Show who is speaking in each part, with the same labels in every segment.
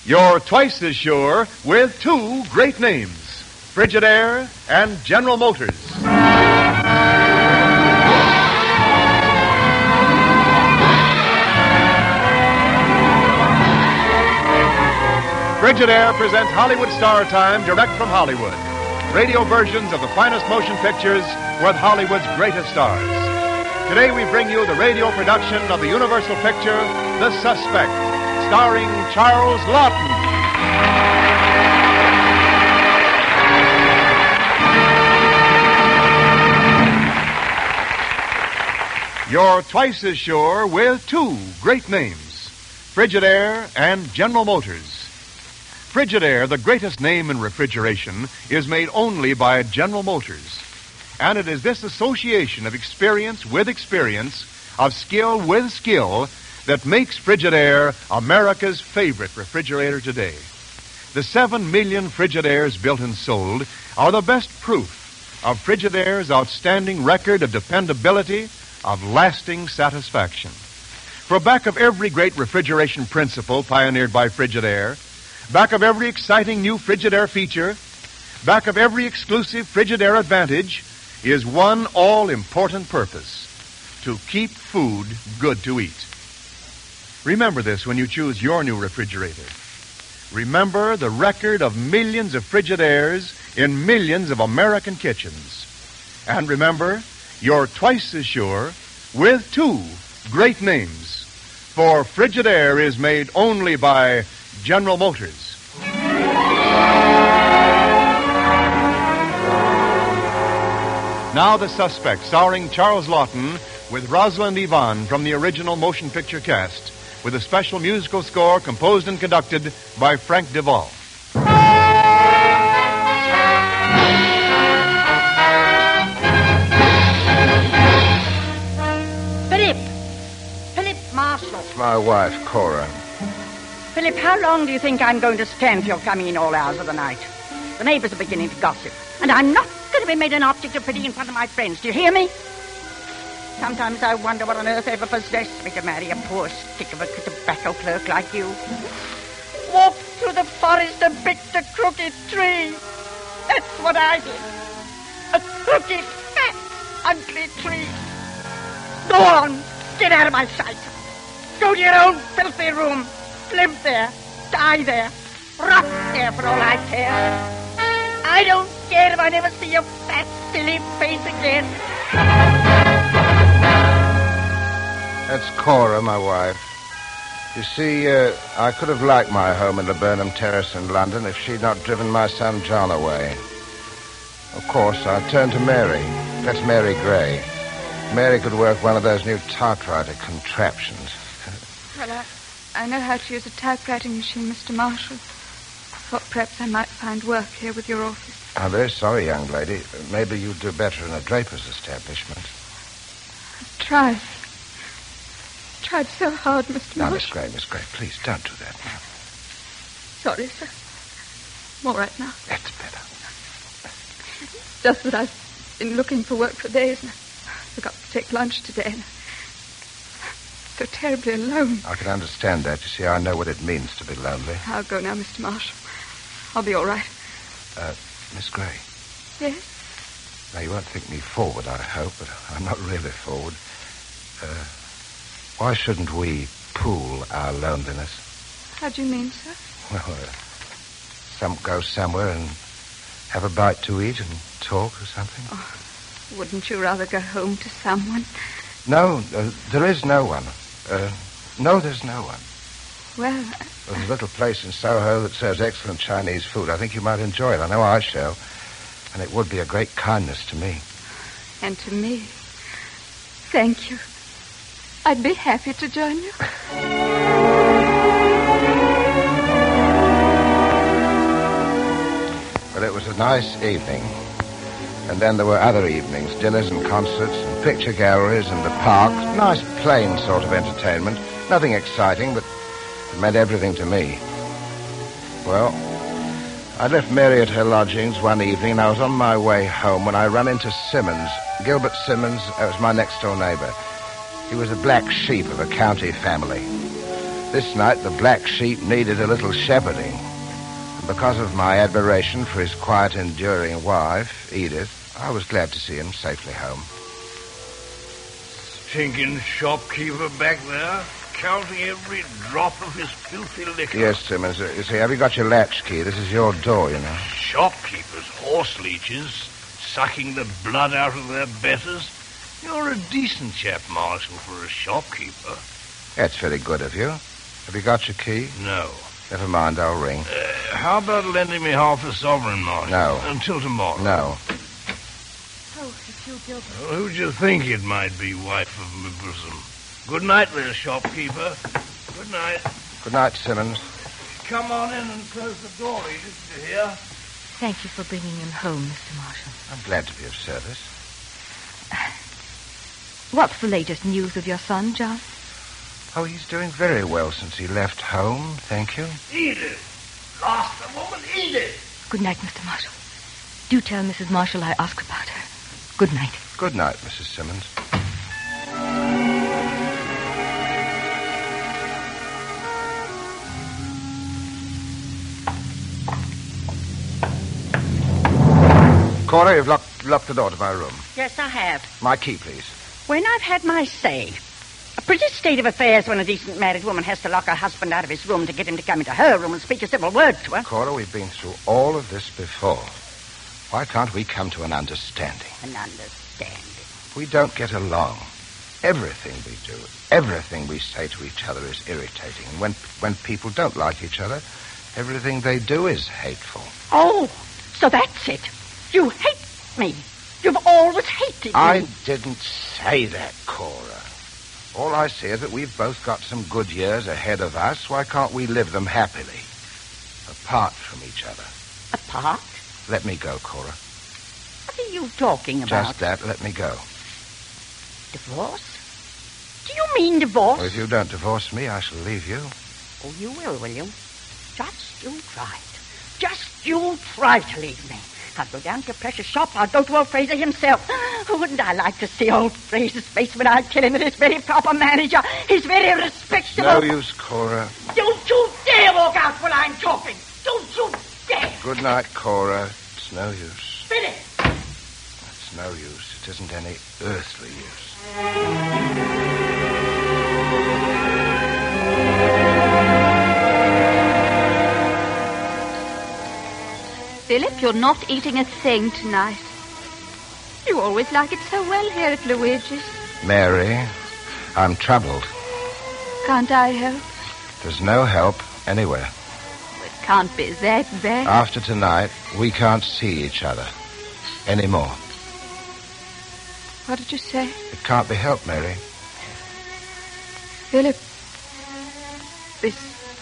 Speaker 1: You're twice as sure with two great names, Frigidaire and General Motors. Frigidaire presents Hollywood Star Time direct from Hollywood. Radio versions of the finest motion pictures with Hollywood's greatest stars. Today we bring you the radio production of the Universal picture, The Suspect, starring Charles Laughton. You're twice as sure with two great names, Frigidaire and General Motors. Frigidaire, the greatest name in refrigeration, is made only by General Motors. And it is this association of experience with experience, of skill with skill, that makes Frigidaire America's favorite refrigerator today. The 7 million Frigidaires built and sold are the best proof of Frigidaire's outstanding record of dependability, of lasting satisfaction. For back of every great refrigeration principle pioneered by Frigidaire, back of every exciting new Frigidaire feature, back of every exclusive Frigidaire advantage, is one all-important purpose: to keep food good to eat. Remember this when you choose your new refrigerator. Remember the record of millions of Frigidaires in millions of American kitchens. And remember, you're twice as sure with two great names. For Frigidaire is made only by General Motors. Now The Suspect, starring Charles Laughton with Rosalind Yvonne from the original motion picture cast, with a special musical score composed and conducted by Frank Duvall.
Speaker 2: Philip Marshall.
Speaker 3: It's my wife, Cora.
Speaker 2: Philip, how long do you think I'm going to stand till you're coming in all hours of the night? The neighbors are beginning to gossip, and I'm not going to be made an object of pity in front of my friends. Do you hear me? Sometimes I wonder what on earth ever possessed me to marry a poor stick of a tobacco clerk like you. Walk through the forest and pick a crooked tree. That's what I did. A crooked, fat, ugly tree. Go on, get out of my sight. Go to your own filthy room. Live there, die there, rot there for all I care. I don't care if I never see your fat, silly face again.
Speaker 3: That's Cora, my wife. You see, I could have liked my home in Laburnum Terrace in London if she'd not driven my son John away. Of course, I turned to Mary. That's Mary Gray. Mary could work one of those new typewriter contraptions.
Speaker 4: Well, I know how to use a typewriting machine, Mr. Marshall. Thought perhaps I might find work here with your office.
Speaker 3: I'm very sorry, young lady. Maybe you'd do better in a draper's establishment.
Speaker 4: Tried so hard, Mr.
Speaker 3: Now,
Speaker 4: Marshall.
Speaker 3: Miss Gray, please don't do that now.
Speaker 4: Sorry, sir. I'm all right now.
Speaker 3: That's better.
Speaker 4: Just that I've been looking for work for days, and I forgot to take lunch today, and so terribly alone.
Speaker 3: I can understand that. You see, I know what it means to be lonely.
Speaker 4: I'll go now, Mr. Marshall. I'll be all right.
Speaker 3: Miss Gray.
Speaker 4: Yes?
Speaker 3: Now, you won't think me forward, I hope, but I'm not really forward. Why shouldn't we pool our loneliness?
Speaker 4: How do you mean, sir?
Speaker 3: Well, go somewhere and have a bite to eat and talk or something.
Speaker 4: Oh, wouldn't you rather go home to someone?
Speaker 3: No, there is no one. No, there's no one.
Speaker 4: Well,
Speaker 3: There's a little place in Soho that serves excellent Chinese food. I think you might enjoy it. I know I shall. And it would be a great kindness to me.
Speaker 4: and to me. Thank you. I'd be happy to join you.
Speaker 3: Well, it was a nice evening. And then there were other evenings, dinners and concerts and picture galleries and the park. Nice, plain sort of entertainment. Nothing exciting, but it meant everything to me. Well, I left Mary at her lodgings one evening, and I was on my way home when I ran into Simmons. Gilbert Simmons, that was my next-door neighbor. He was a black sheep of a county family. This night, the black sheep needed a little shepherding. And because of my admiration for his quiet, enduring wife, Edith, I was glad to see him safely home.
Speaker 5: Stinking shopkeeper back there, counting every drop of his filthy liquor.
Speaker 3: Yes, Simmons. You see, have you got your latchkey? This is your door, you know.
Speaker 5: Shopkeepers, horse leeches, sucking the blood out of their betters. You're a decent chap, Marshal, for a shopkeeper.
Speaker 3: That's very good of you. Have you got your key?
Speaker 5: No.
Speaker 3: Never mind, I'll ring.
Speaker 5: How about lending me half a sovereign, Marshal?
Speaker 3: No.
Speaker 5: Until tomorrow.
Speaker 3: No.
Speaker 4: Oh, it's you, Gilbert.
Speaker 5: Well, who'd you think it might be, wife of my bosom? Good night there, shopkeeper. Good night.
Speaker 3: Good night, Simmons.
Speaker 5: Come on in and close the door, Edith, you hear?
Speaker 4: Thank you for bringing him home, Mr. Marshall.
Speaker 3: I'm glad to be of service.
Speaker 4: What's the latest news of your son, John?
Speaker 3: Oh, he's doing very well since he left home, thank you.
Speaker 5: Edith! Lost the woman, Edith!
Speaker 4: Good night, Mr. Marshall. Do tell Mrs. Marshall I asked about her. Good night.
Speaker 3: Good night, Mrs. Simmons. Cora, you've locked the door to my room.
Speaker 2: Yes, I have.
Speaker 3: My key, please.
Speaker 2: When I've had my say. A pretty state of affairs when a decent married woman has to lock her husband out of his room to get him to come into her room and speak a civil word to her.
Speaker 3: Cora, we've been through all of this before. Why can't we come to an understanding?
Speaker 2: An understanding.
Speaker 3: We don't get along. Everything we do, everything we say to each other is irritating. And when people don't like each other, everything they do is hateful.
Speaker 2: Oh, so that's it. You hate me. You've always hated me.
Speaker 3: I didn't say that, Cora. All I say is that we've both got some good years ahead of us. Why can't we live them happily? Apart from each other.
Speaker 2: Apart?
Speaker 3: Let me go, Cora.
Speaker 2: What are you talking about?
Speaker 3: Just that, let me go.
Speaker 2: Divorce? Do you mean divorce?
Speaker 3: Well, if you don't divorce me, I shall leave you.
Speaker 2: Oh, you will you? Just you try it. Just you try to leave me. I'll go down to your precious shop. I'll go to old Fraser himself. Wouldn't I like to see old Fraser's face when I tell him that he's very proper manager? He's very respectable.
Speaker 3: No use, Cora.
Speaker 2: Don't you dare walk out while I'm talking. Don't you dare.
Speaker 3: Good night, Cora. It's no use.
Speaker 2: Philip.
Speaker 3: It's no use. It isn't any earthly use.
Speaker 6: Philip, you're not eating a thing tonight. You always like it so well here at Luigi's.
Speaker 3: Mary, I'm troubled.
Speaker 6: Can't I help?
Speaker 3: There's no help anywhere.
Speaker 6: It can't be that bad.
Speaker 3: After tonight, we can't see each other anymore.
Speaker 6: What did you say?
Speaker 3: It can't be helped, Mary.
Speaker 6: Philip, this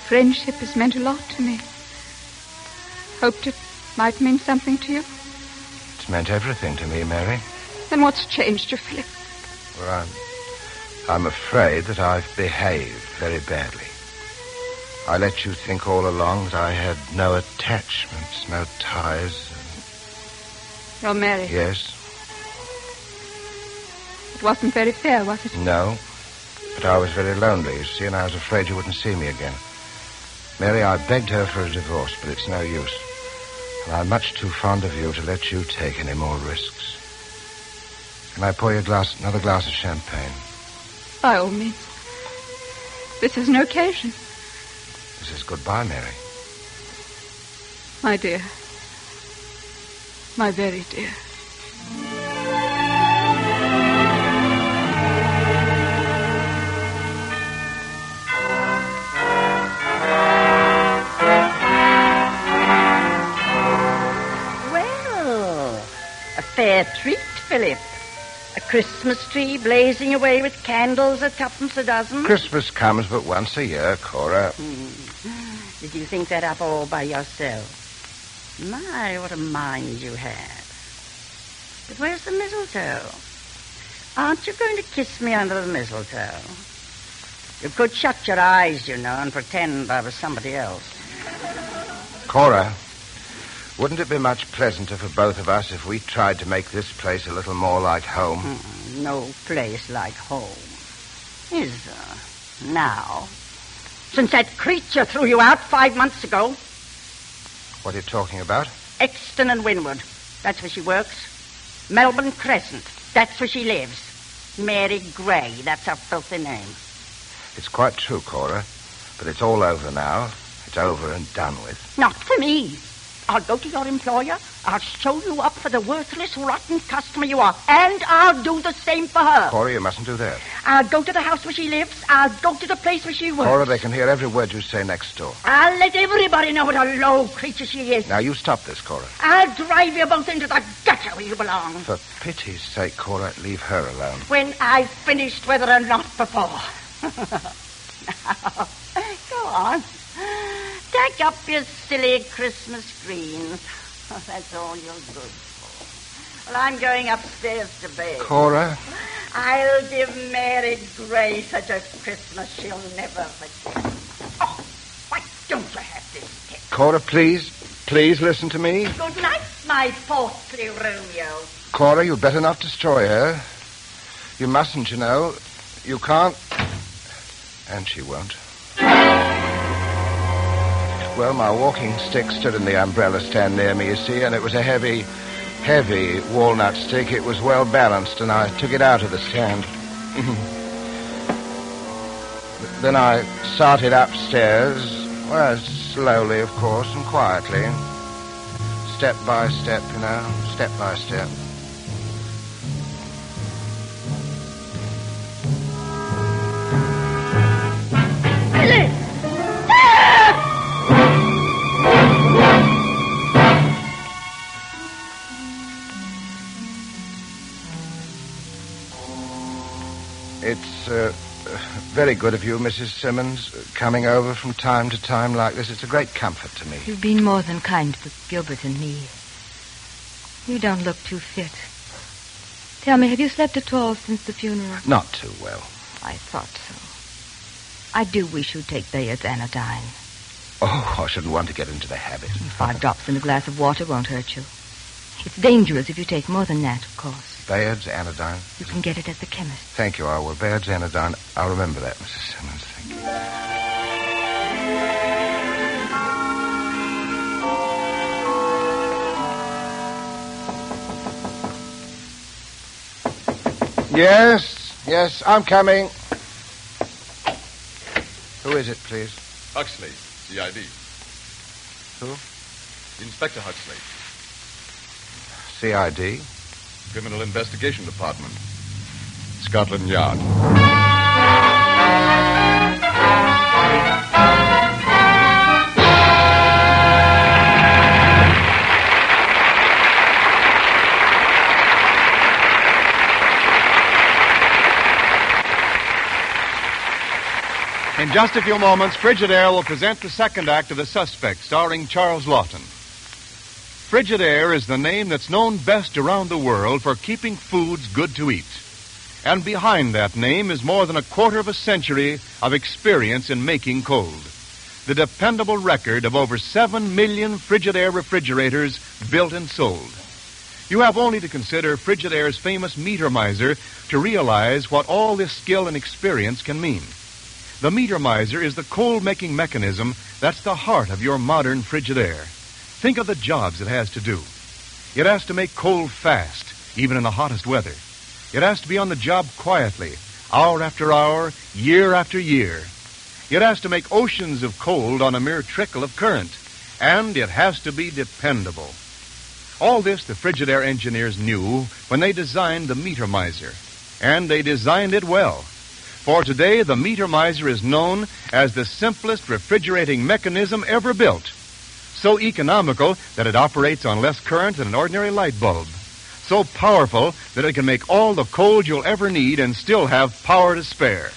Speaker 6: friendship has meant a lot to me. Hoped it might mean something to you.
Speaker 3: It's meant everything to me, Mary.
Speaker 6: Then what's changed you, Philip?
Speaker 3: Well, I'm afraid that I've behaved very badly. I let you think all along that I had no attachments, no ties.
Speaker 6: You're married.
Speaker 3: Yes,
Speaker 6: It wasn't very fair, was it?
Speaker 3: no. But I was very lonely, you see, and I was afraid you wouldn't see me again. Mary, I begged her for a divorce, but it's no use. And I'm much too fond of you to let you take any more risks. Can I pour you another glass of champagne?
Speaker 6: By all means. This is an occasion.
Speaker 3: This is goodbye, Mary.
Speaker 6: My dear. My very dear.
Speaker 2: Well, a fair treat, Philip. A Christmas tree blazing away with candles at twopence a dozen.
Speaker 3: Christmas comes but once a year, Cora.
Speaker 2: Did you think that up all by yourself? My, what a mind you had. But where's the mistletoe? Aren't you going to kiss me under the mistletoe? You could shut your eyes, you know, and pretend I was somebody else.
Speaker 3: Cora, wouldn't it be much pleasanter for both of us if we tried to make this place a little more like home?
Speaker 2: No place like home. Is there? Now. Since that creature threw you out 5 months ago.
Speaker 3: What are you talking about?
Speaker 2: Exton and Winwood. That's where she works. Melbourne Crescent. That's where she lives. Mary Gray. That's her filthy name.
Speaker 3: It's quite true, Cora. But it's all over now. It's over and done with.
Speaker 2: Not for me. I'll go to your employer. I'll show you up for the worthless, rotten customer you are. And I'll do the same for her.
Speaker 3: Cora, you mustn't do that.
Speaker 2: I'll go to the house where she lives. I'll go to the place where she works.
Speaker 3: Cora, they can hear every word you say next door.
Speaker 2: I'll let everybody know what a low creature she is.
Speaker 3: Now, you stop this, Cora.
Speaker 2: I'll drive you both into the gutter where you belong.
Speaker 3: For pity's sake, Cora, leave her alone.
Speaker 2: When I've finished whether or not before. Now, go on. Take up your silly Christmas greens. Oh, that's all you're good for. Well, I'm going upstairs to bed.
Speaker 3: Cora?
Speaker 2: I'll give Mary Gray such a Christmas she'll never forget. Oh, why don't you have this tip?
Speaker 3: Cora, please. Please listen to me.
Speaker 2: Good night, my portly Romeo.
Speaker 3: Cora, you'd better not destroy her. You mustn't, you know. You can't. And she won't. Well, my walking stick stood in the umbrella stand near me, you see, and it was a heavy walnut stick. It was well balanced, and I took it out of the stand. Then I started upstairs, well, slowly, of course, and quietly. Step by step, you know, step by step. It's very good of you, Mrs. Simmons, coming over from time to time like this. It's a great comfort to me.
Speaker 7: You've been more than kind to Gilbert and me. You don't look too fit. Tell me, have you slept at all since the funeral?
Speaker 3: Not too well.
Speaker 7: I thought so. I do wish you'd take Bayard's anodyne.
Speaker 3: Oh, I shouldn't want to get into the habit.
Speaker 7: 5 drops in a glass of water won't hurt you. It's dangerous if you take more than that, of course.
Speaker 3: Bayard's anodyne?
Speaker 7: You can get it at the chemist.
Speaker 3: Thank you, I will. Bayard's anodyne. I'll remember that, Mrs. Simmons. Thank you. Yes, I'm coming. Who is it, please?
Speaker 1: Huxley, CID.
Speaker 3: Who?
Speaker 1: Inspector Huxley.
Speaker 3: CID?
Speaker 1: Criminal Investigation Department. Scotland Yard. In just a few moments, Frigidaire will present the second act of The Suspect, starring Charles Lawton. Frigidaire is the name that's known best around the world for keeping foods good to eat. And behind that name is more than a quarter of a century of experience in making cold. The dependable record of over 7 million Frigidaire refrigerators built and sold. You have only to consider Frigidaire's famous meter miser to realize what all this skill and experience can mean. The meter miser is the cold-making mechanism that's the heart of your modern Frigidaire. Think of the jobs it has to do. It has to make cold fast, even in the hottest weather. It has to be on the job quietly, hour after hour, year after year. It has to make oceans of cold on a mere trickle of current. And it has to be dependable. All this the Frigidaire engineers knew when they designed the meter miser. And they designed it well. For today, the meter miser is known as the simplest refrigerating mechanism ever built. So economical that it operates on less current than an ordinary light bulb. So powerful that it can make all the cold you'll ever need and still have power to spare.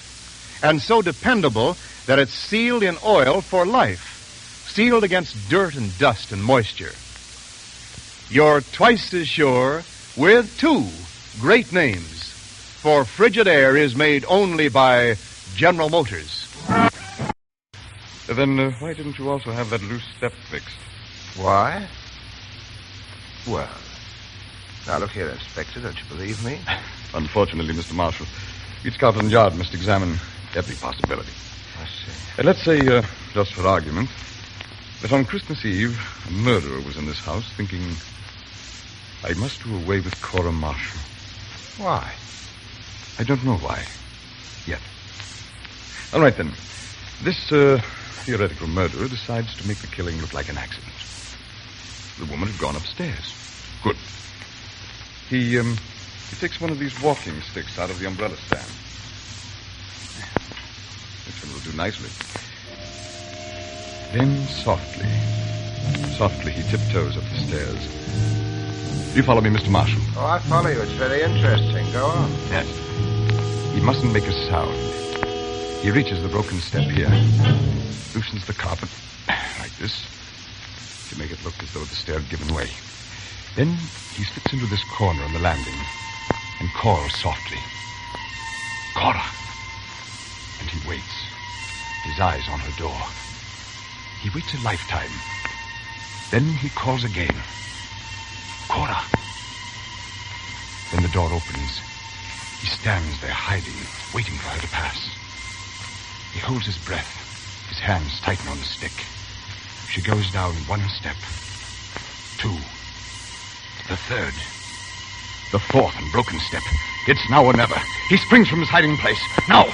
Speaker 1: And so dependable that it's sealed in oil for life. Sealed against dirt and dust and moisture. You're twice as sure with 2 great names. For Frigidaire is made only by General Motors. Then why didn't you also have that loose step fixed?
Speaker 3: Why? Well, now look here, Inspector, don't you believe me?
Speaker 1: Unfortunately, Mr. Marshal, each Scotland Yard must examine every possibility.
Speaker 3: I see.
Speaker 1: Let's say, just for argument, that on Christmas Eve, a murderer was in this house thinking, I must do away with Cora Marshall.
Speaker 3: Why?
Speaker 1: I don't know why. Yet. All right, then. This theoretical murderer decides to make the killing look like an accident. The woman had gone upstairs. Good. He takes one of these walking sticks out of the umbrella stand. This one will do nicely. Then softly he tiptoes up the stairs. You follow me, Mr. Marshall?
Speaker 3: Oh, I follow you. It's very interesting. Go on.
Speaker 1: Yes. He mustn't make a sound. He reaches the broken step here, loosens the carpet like this to make it look as though the stair had given way. Then he slips into this corner on the landing and calls softly, Cora. And he waits, his eyes on her door. He waits a lifetime. Then he calls again, Cora. Then the door opens. He stands there hiding, waiting for her to pass. He holds his breath, his hands tighten on the stick. She goes down one step, two, the third, the fourth and broken step. It's now or never. He springs from his hiding place. Now!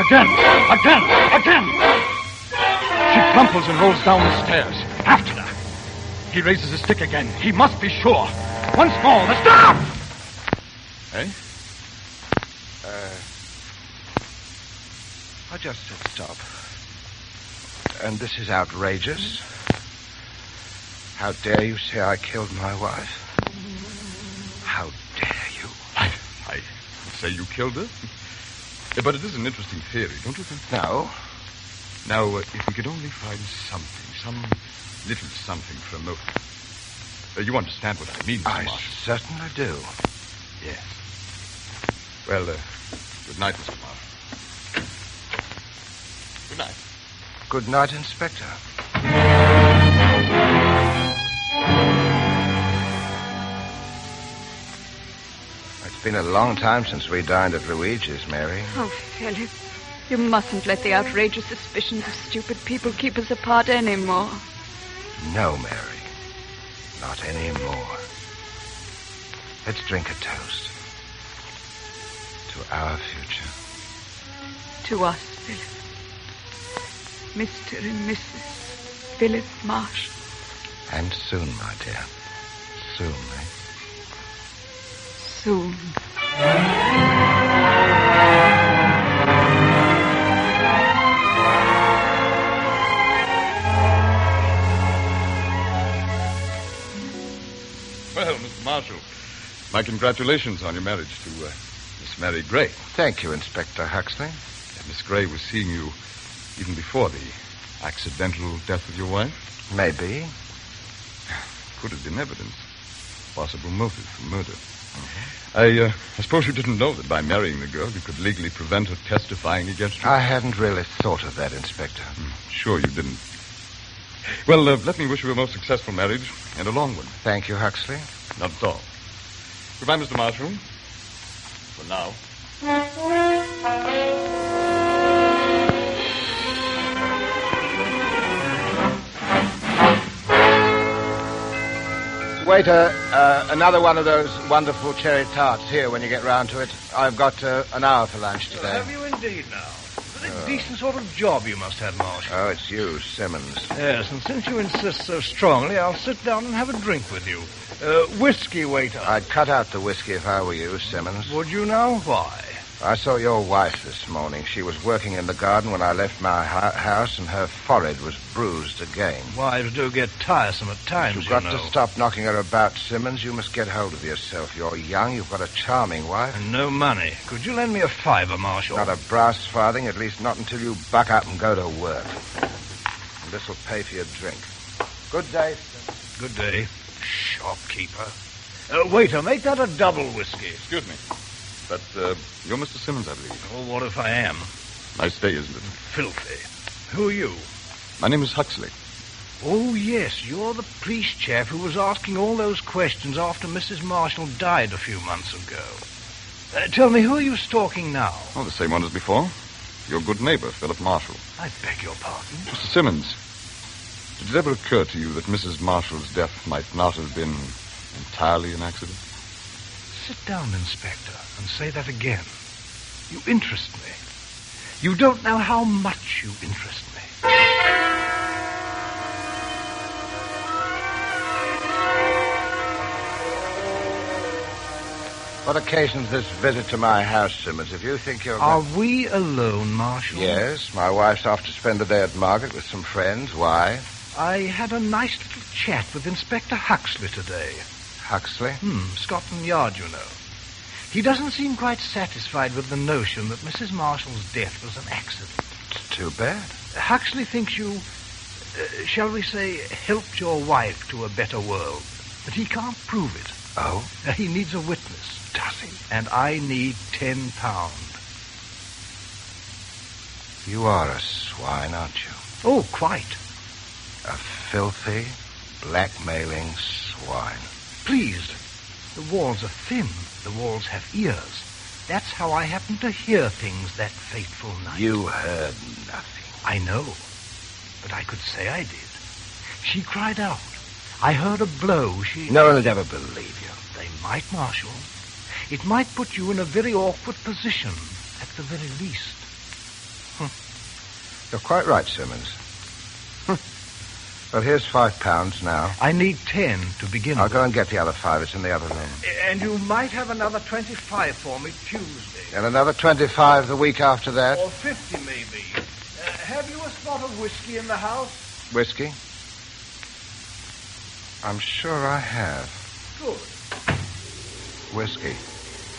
Speaker 1: Again! She crumples and rolls down the stairs. After her. He raises his stick again. He must be sure. Once more, the stop! Eh?
Speaker 3: I just said stop. And this is outrageous. How dare you say I killed my wife? How dare you?
Speaker 1: I say you killed her. But it is an interesting theory, don't you think?
Speaker 3: No.
Speaker 1: Now, if we could only find something, some little something for a motive. You understand what I mean, Mr.
Speaker 3: I
Speaker 1: Marshall?
Speaker 3: certainly do.
Speaker 1: Yes. Well, good night, Mr. Marshall. Good night.
Speaker 3: Good night, Inspector. It's been a long time since we dined at Luigi's, Mary.
Speaker 6: Oh, Philip, you mustn't let the outrageous suspicions of stupid people keep us apart anymore.
Speaker 3: No, Mary. Not anymore. Let's drink a toast. To our future.
Speaker 6: To us, Philip. Mr. and Mrs. Philip Marshall.
Speaker 3: And soon, my dear. Soon, eh?
Speaker 6: Soon.
Speaker 1: Well, Mr. Marshall, my congratulations on your marriage to Miss Mary Gray.
Speaker 3: Thank you, Inspector Huxley.
Speaker 1: Miss Gray was seeing you even before the accidental death of your wife?
Speaker 3: Maybe.
Speaker 1: Could have been evidence. Possible motive for murder. I suppose you didn't know that by marrying the girl, you could legally prevent her testifying against you?
Speaker 3: I hadn't really thought of that, Inspector.
Speaker 1: Sure you didn't. Well, let me wish you a most successful marriage and a long one.
Speaker 3: Thank you, Huxley.
Speaker 1: Not at all. Goodbye, Mr. Marshall. For now.
Speaker 3: Waiter, another one of those wonderful cherry tarts here when you get round to it. I've got an hour for lunch today.
Speaker 5: Have you indeed now? A decent sort of job you must have, Marshall.
Speaker 3: Oh, it's you, Simmons.
Speaker 5: Yes, and since you insist so strongly, I'll sit down and have a drink with you. Whiskey, waiter.
Speaker 3: I'd cut out the whiskey if I were you, Simmons.
Speaker 5: Would you now? Why?
Speaker 3: I saw your wife this morning. She was working in the garden when I left my house, and her forehead was bruised again.
Speaker 5: Wives do get tiresome at times,
Speaker 3: You've got
Speaker 5: you know.
Speaker 3: to stop knocking her about, Simmons. You must get hold of yourself. You're young. You've got a charming wife.
Speaker 5: And no money. Could you lend me a fiver, Marshall?
Speaker 3: Not a brass farthing, at least not until you buck up and go to work. And this will pay for your drink. Good day, Simmons.
Speaker 5: Good day, shopkeeper. Waiter, make that a double whiskey.
Speaker 1: Excuse me. But you're Mr. Simmons, I believe.
Speaker 5: Oh, what if I am?
Speaker 1: Nice day, isn't it?
Speaker 5: Filthy. Who are you?
Speaker 1: My name is Huxley.
Speaker 5: Oh, yes, you're the police chap who was asking all those questions after Mrs. Marshall died a few months ago. Tell me, who are you stalking now?
Speaker 1: Oh, the same one as before.
Speaker 8: your good neighbor, Philip Marshall.
Speaker 5: I beg your pardon?
Speaker 8: Mr. Simmons, did it ever occur to you that Mrs. Marshall's death might not have been entirely an accident?
Speaker 5: Sit down, Inspector, and say that again. You interest me. You don't know how much you interest me.
Speaker 3: What occasions this visit to my house, Simmons? If you think you're...
Speaker 5: Are we alone, Marshal?
Speaker 3: Yes, my wife's off to spend the day at market with some friends. Why?
Speaker 5: I had a nice little chat with Inspector Huxley today.
Speaker 3: Huxley?
Speaker 5: Scotland Yard, you know. He doesn't seem quite satisfied with the notion that Mrs. Marshall's death was an accident.
Speaker 3: It's too bad.
Speaker 5: Huxley thinks you, shall we say, helped your wife to a better world. But he can't prove it.
Speaker 3: Oh?
Speaker 5: He needs a witness.
Speaker 3: Does he?
Speaker 5: And I need £10.
Speaker 3: You are a swine, aren't you?
Speaker 5: Oh, quite.
Speaker 3: A filthy, blackmailing swine.
Speaker 5: Please, the walls are thin. The walls have ears. That's how I happened to hear things that fateful night.
Speaker 3: You heard nothing.
Speaker 5: I know, but I could say I did. She cried out. I heard a blow.
Speaker 3: No one would ever believe you.
Speaker 5: They might, Marshal. It might put you in a very awkward position, at the very least.
Speaker 3: You're quite right, Simmons. Well, here's £5 now.
Speaker 5: I need 10 to begin
Speaker 3: I'll
Speaker 5: with.
Speaker 3: go and get the other 5. It's in the other room.
Speaker 5: And you might have another 25 for me Tuesday.
Speaker 3: And another 25 the week after that.
Speaker 5: Or 50, maybe. Have you a spot of whiskey in the house?
Speaker 3: Whiskey? I'm sure I have.
Speaker 5: Good.
Speaker 3: Whiskey.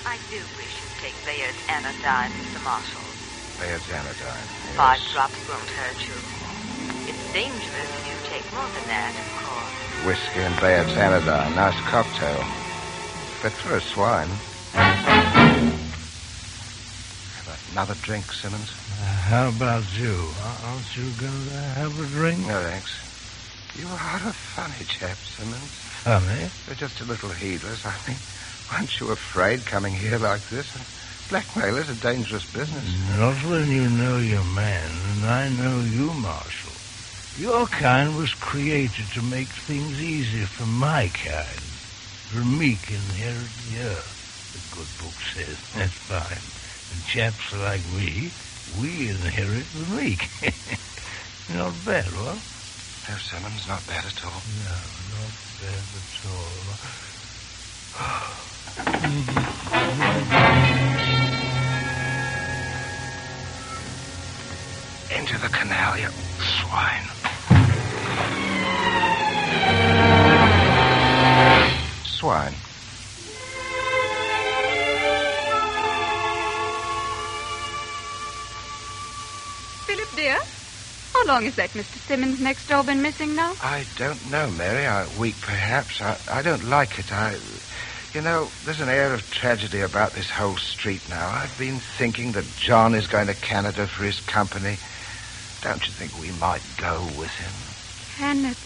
Speaker 9: I do wish you'd take Bayard's anodyne, Mr. Marshall.
Speaker 3: Bayard's anodyne. Yes.
Speaker 9: 5 drops won't hurt you. It's dangerous if you take more than that, of course.
Speaker 3: Whiskey and Bayard's anodyne. Nice cocktail. Fit for a swine. Have another drink, Simmons?
Speaker 5: How about you? Aren't you going to have a drink?
Speaker 3: No, thanks. You are a funny chap, Simmons.
Speaker 5: Funny?
Speaker 3: You're just a little heedless. I mean, aren't you afraid coming here like this? Blackmail is a dangerous business.
Speaker 5: Not when you know your man, and I know you, Marshal. Your kind was created to make things easy for my kind. For meek inherit the earth, the good book says. That's fine. And chaps like we inherit the meek. Not bad, what?
Speaker 3: No, Simmons, not bad at all.
Speaker 5: No, not bad at all.
Speaker 3: Into the canal, you swine. Swine.
Speaker 6: Philip, dear, how long has that Mr. Simmons next door been missing now?
Speaker 3: I don't know, Mary. A week, perhaps. I don't like it. You know, there's an air of tragedy about this whole street now. I've been thinking that John is going to Canada for his company. Don't you think we might go with him?
Speaker 6: Canada.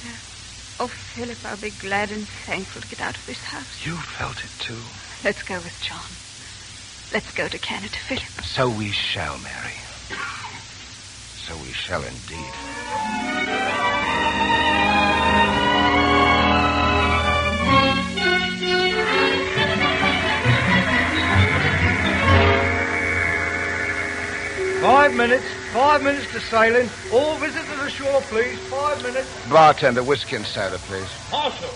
Speaker 6: Oh, Philip, I'll be glad and thankful to get out of this house.
Speaker 3: You felt it, too.
Speaker 6: Let's go with John. Let's go to Canada, Philip.
Speaker 3: So we shall, Mary. So we shall indeed.
Speaker 5: Five minutes to sailing. All visitors ashore, please. 5 minutes.
Speaker 3: Bartender, whiskey and soda, please.
Speaker 5: Marshal.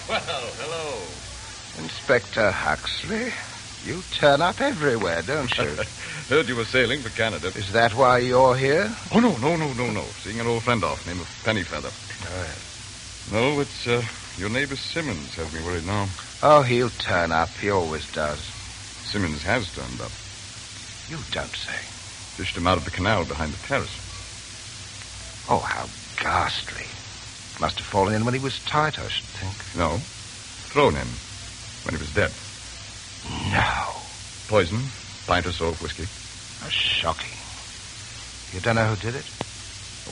Speaker 8: Well, hello.
Speaker 3: Inspector Huxley, you turn up everywhere, don't you?
Speaker 8: Heard you were sailing for Canada.
Speaker 3: Is that why you're here?
Speaker 8: Oh, no. Seeing an old friend off, name of Pennyfeather.
Speaker 3: Oh, yes.
Speaker 8: No, it's your neighbor Simmons has me worried now.
Speaker 3: Oh, he'll turn up. He always does.
Speaker 8: Simmons has turned up.
Speaker 3: You don't say.
Speaker 8: Fished him out of the canal behind the terrace.
Speaker 3: Oh, how ghastly. Must have fallen in when he was tight, I should think.
Speaker 8: No. Thrown in when he was dead.
Speaker 3: No.
Speaker 8: Poison, pint or so of whiskey.
Speaker 3: How shocking. You don't know who did it?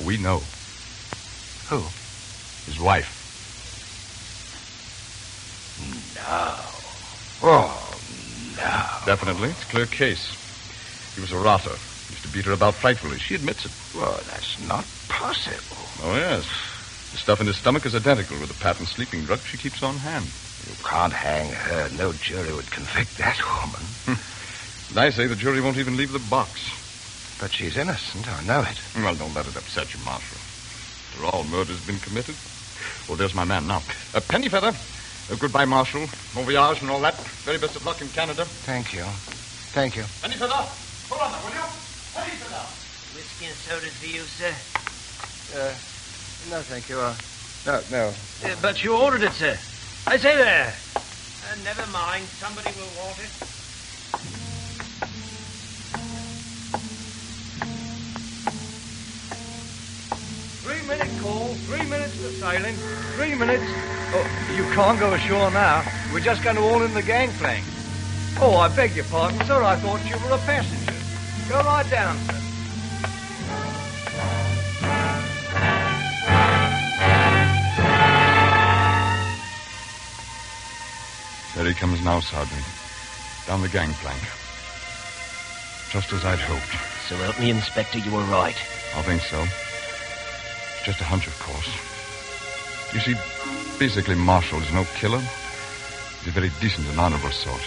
Speaker 8: We know.
Speaker 3: Who?
Speaker 8: His wife.
Speaker 3: No. Oh, no.
Speaker 8: Definitely. It's a clear case. He was a rotter. Used to beat her about frightfully. She admits it.
Speaker 3: Well, that's not possible.
Speaker 8: Oh, yes. The stuff in his stomach is identical with the patent sleeping drug she keeps on hand.
Speaker 3: You can't hang her. No jury would convict that woman.
Speaker 8: And I say the jury won't even leave the box.
Speaker 3: But she's innocent. I know it.
Speaker 8: Well, don't let it upset you, Marshal. After all, murder's been committed. Well, there's my man now. Pennyfeather. Goodbye, Marshal. Bon voyage and all that. Very best of luck in Canada.
Speaker 3: Thank you. Thank you.
Speaker 8: Pennyfeather, hold on there, will you? Pennyfeather!
Speaker 10: Whiskey and sodas for you, sir.
Speaker 3: No, thank you. No.
Speaker 10: But you ordered it, sir. I say there. Never mind. Somebody will want it.
Speaker 5: Three-minute call. 3 minutes for sailing. 3 minutes. Oh, you can't go ashore now. We're just going to haul in the gangplank. Oh, I beg your pardon, sir. I thought you were a passenger. Go right down, sir.
Speaker 8: There he comes now, Sergeant. Down the gangplank. Just as I'd hoped.
Speaker 10: So help me, Inspector, you were right.
Speaker 8: I think so. Just a hunch, of course. You see, basically, Marshall is no killer. He's a very decent and honorable sort.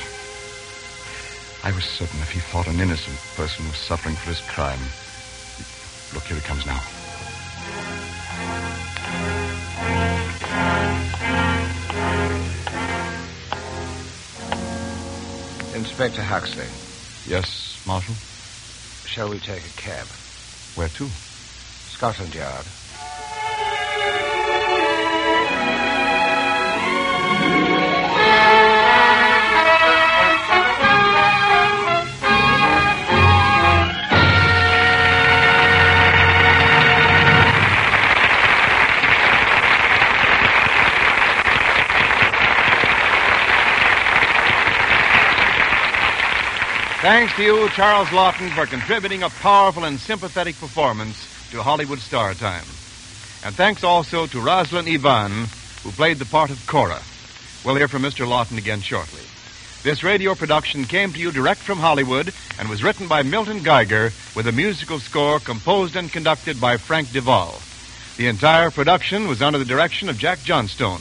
Speaker 8: I was certain if he thought an innocent person was suffering for his crime. Look, here he comes now.
Speaker 3: Inspector Huxley.
Speaker 8: Yes, Marshal?
Speaker 3: Shall we take a cab?
Speaker 8: Where to?
Speaker 3: Scotland Yard.
Speaker 1: Thanks to you, Charles Lawton, for contributing a powerful and sympathetic performance to Hollywood Star Time. And thanks also to Rosalind Ivan, who played the part of Cora. We'll hear from Mr. Lawton again shortly. This radio production came to you direct from Hollywood and was written by Milton Geiger with a musical score composed and conducted by Frank Duvall. The entire production was under the direction of Jack Johnstone.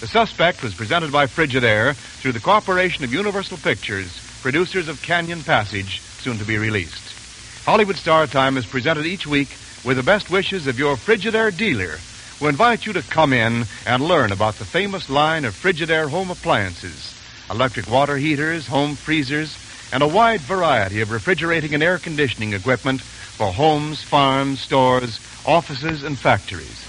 Speaker 1: The Suspect was presented by Frigidaire through the cooperation of Universal Pictures, producers of Canyon Passage, soon to be released. Hollywood Star Time is presented each week with the best wishes of your Frigidaire dealer, who invite you to come in and learn about the famous line of Frigidaire home appliances, electric water heaters, home freezers, and a wide variety of refrigerating and air conditioning equipment for homes, farms, stores, offices, and factories.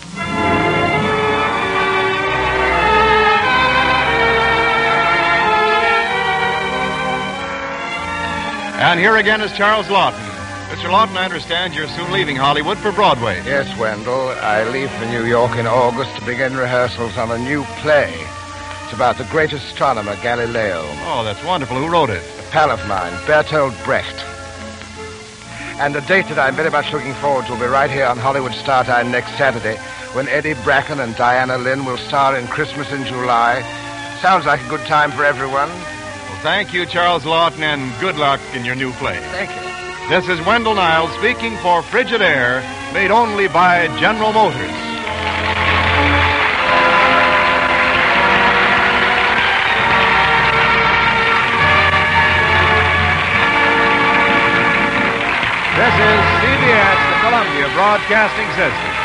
Speaker 1: And here again is Charles Lawton. Mr. Lawton, I understand you're soon leaving Hollywood for Broadway.
Speaker 3: Yes, Wendell. I leave for New York in August to begin rehearsals on a new play. It's about the great astronomer, Galileo.
Speaker 1: Oh, that's wonderful. Who wrote it?
Speaker 3: A pal of mine, Bertolt Brecht. And a date that I'm very much looking forward to will be right here on Hollywood Star Time next Saturday, when Eddie Bracken and Diana Lynn will star in Christmas in July. Sounds like a good time for everyone.
Speaker 1: Well, thank you, Charles Lawton, and good luck in your new play.
Speaker 3: Thank you.
Speaker 1: This is Wendell Niles speaking for Frigidaire, made only by General Motors. This is CBS, the Columbia Broadcasting System.